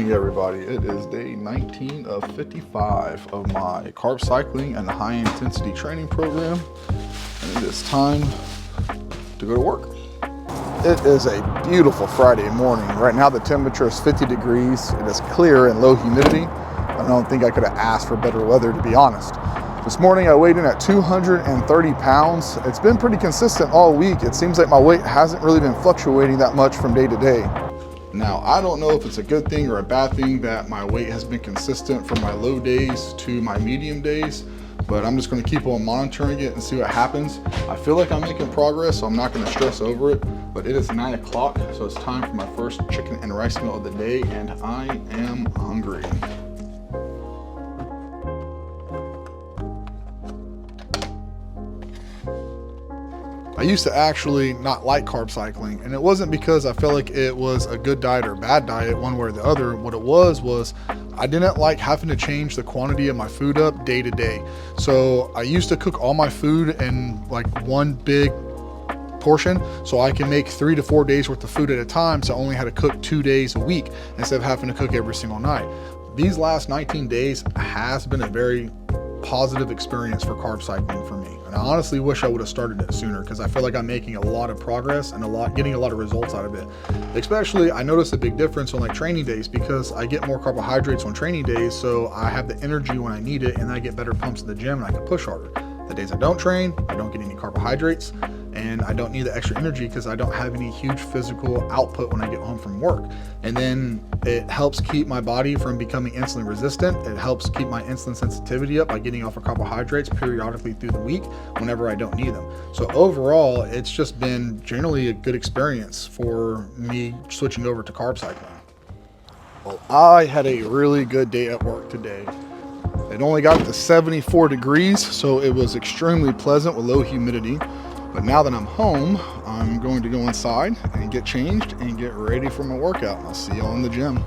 morning, everybody. It is day 19 of 55 of my carb cycling and high intensity training program, and it is time to go to work. It is a beautiful Friday morning. Right now the temperature is 50 degrees. It is clear and low humidity. I don't think I could have asked for better weather, to be honest. This morning I weighed in at 230 pounds. It's been pretty consistent all week. It seems like my weight hasn't really been fluctuating that much from day to day. Now, I don't know if it's a good thing or a bad thing that my weight has been consistent from my low days to my medium days, but I'm just going to keep on monitoring it and see what happens. I feel like I'm making progress, so I'm not going to stress over it, but it is 9 o'clock, so it's time for my first chicken and rice meal of the day, and I am hungry. I used to actually not like carb cycling, and it wasn't because I felt like it was a good diet or bad diet, one way or the other. What it was I didn't like having to change the quantity of my food up day to day. So I used to cook all my food in like one big portion, so I can make 3 to 4 days worth of food at a time, so I only had to cook 2 days a week instead of having to cook every single night. These last 19 days has been a very positive experience for carb cycling for me, and I honestly wish I would have started it sooner, because I feel like I'm making a lot of progress and getting a lot of results out of it. Especially, I notice a big difference on like training days, because I get more carbohydrates on training days, so I have the energy when I need it, and I get better pumps in the gym and I can push harder. The days I don't train, I don't get any carbohydrates, and I don't need the extra energy because I don't have any huge physical output when I get home from work. And then it helps keep my body from becoming insulin resistant. It helps keep my insulin sensitivity up by getting off of carbohydrates periodically through the week whenever I don't need them. So overall, it's just been generally a good experience for me switching over to carb cycling. Well, I had a really good day at work today. It only got to 74 degrees, so it was extremely pleasant with low humidity. But now that I'm home, I'm going to go inside and get changed and get ready for my workout. I'll see y'all in the gym.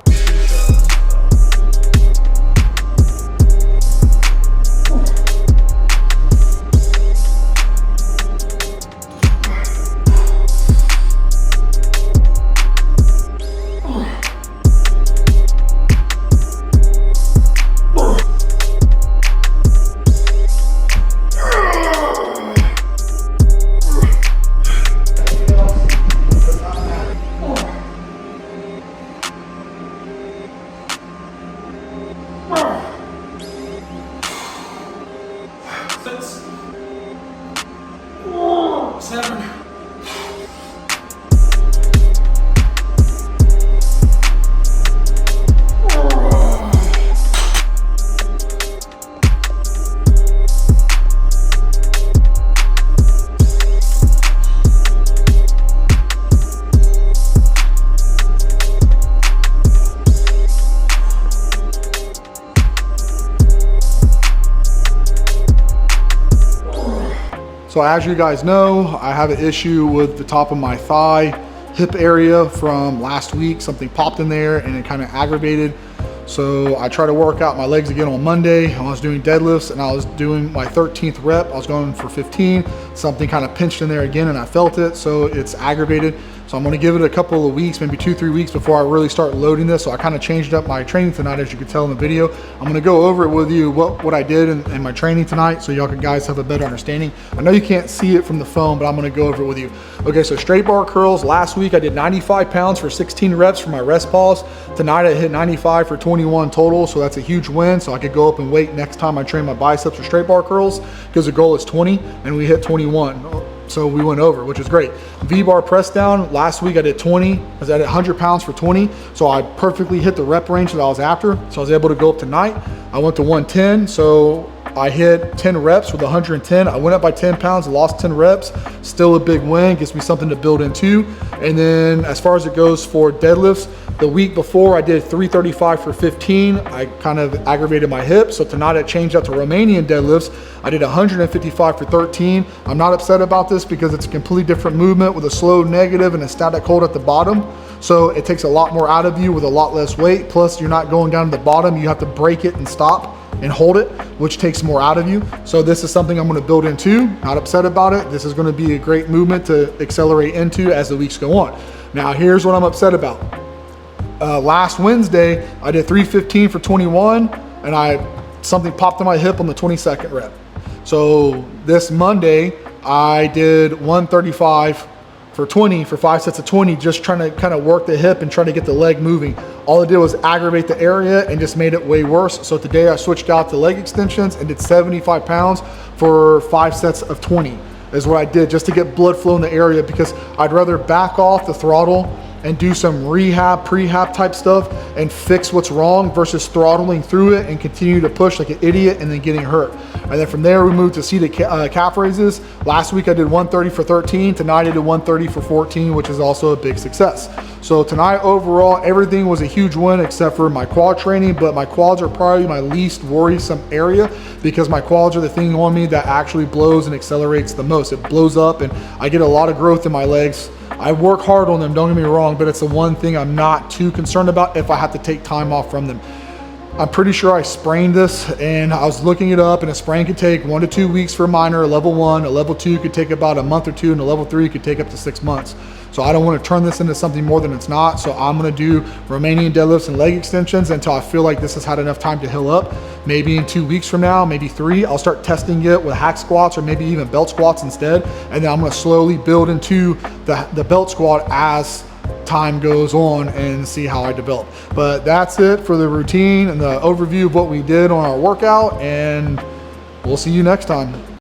So as you guys know, I have an issue with the top of my thigh, hip area from last week. Something popped in there and it kind of aggravated. So I tried to work out my legs again on Monday. I was doing deadlifts and I was doing my 13th rep. I was going for 15. Something kind of pinched in there again and I felt it, so it's aggravated. So I'm gonna give it a couple of weeks, maybe 2-3 weeks before I really start loading this. So I kind of changed up my training tonight, as you can tell in the video. I'm gonna go over it with you, what I did in my training tonight, so y'all guys have a better understanding. I know you can't see it from the phone, but I'm gonna go over it with you. Okay, so straight bar curls. Last week I did 95 pounds for 16 reps for my rest pause. Tonight I hit 95 for 21 total, so that's a huge win. So I could go up and weight next time I train my biceps or straight bar curls, because the goal is 20 and we hit 21. So we went over, which is great. V-bar press down, last week I did 20. I was at 100 pounds for 20. So I perfectly hit the rep range that I was after. So I was able to go up tonight. I went to 110. So I hit 10 reps with 110. I went up by 10 pounds, lost 10 reps. Still a big win, gives me something to build into. And then as far as it goes for deadlifts, the week before I did 335 for 15. I kind of aggravated my hip. So tonight I changed out to Romanian deadlifts. I did 155 for 13. I'm not upset about this because it's a completely different movement with a slow negative and a static hold at the bottom. So it takes a lot more out of you with a lot less weight. Plus you're not going down to the bottom. You have to break it and stop and hold it, which takes more out of you. So this is something I'm going to build into. Not upset about it. This is going to be a great movement to accelerate into as the weeks go on. Now here's what I'm upset about. Last Wednesday, I did 315 for 21, and something popped in my hip on the 22nd rep. So this Monday, I did 135 for 20 for 5 sets of 20, just trying to kind of work the hip and try to get the leg moving. All it did was aggravate the area and just made it way worse. So today I switched out to leg extensions and did 75 pounds for 5 sets of 20 is what I did, just to get blood flow in the area, because I'd rather back off the throttle and do some rehab, prehab type stuff and fix what's wrong versus throttling through it and continue to push like an idiot and then getting hurt. And then from there, we moved to seated calf raises. Last week I did 130 for 13. Tonight I did 130 for 14, which is also a big success. So tonight overall, everything was a huge win except for my quad training, but my quads are probably my least worrisome area because my quads are the thing on me that actually blows and accelerates the most. It blows up and I get a lot of growth in my legs. I work hard on them, don't get me wrong, but it's the one thing I'm not too concerned about if I have to take time off from them. I'm pretty sure I sprained this, and I was looking it up, and a sprain could take 1 to 2 weeks for a minor, a level 1, a level 2 could take about a month or 2, and a level 3 could take up to 6 months. So I don't want to turn this into something more than it's not. So I'm going to do Romanian deadlifts and leg extensions until I feel like this has had enough time to heal up. Maybe in 2 weeks from now, maybe 3, I'll start testing it with hack squats or maybe even belt squats instead. And then I'm going to slowly build into the belt squat as time goes on and see how I develop. But that's it for the routine and the overview of what we did on our workout, and we'll see you next time.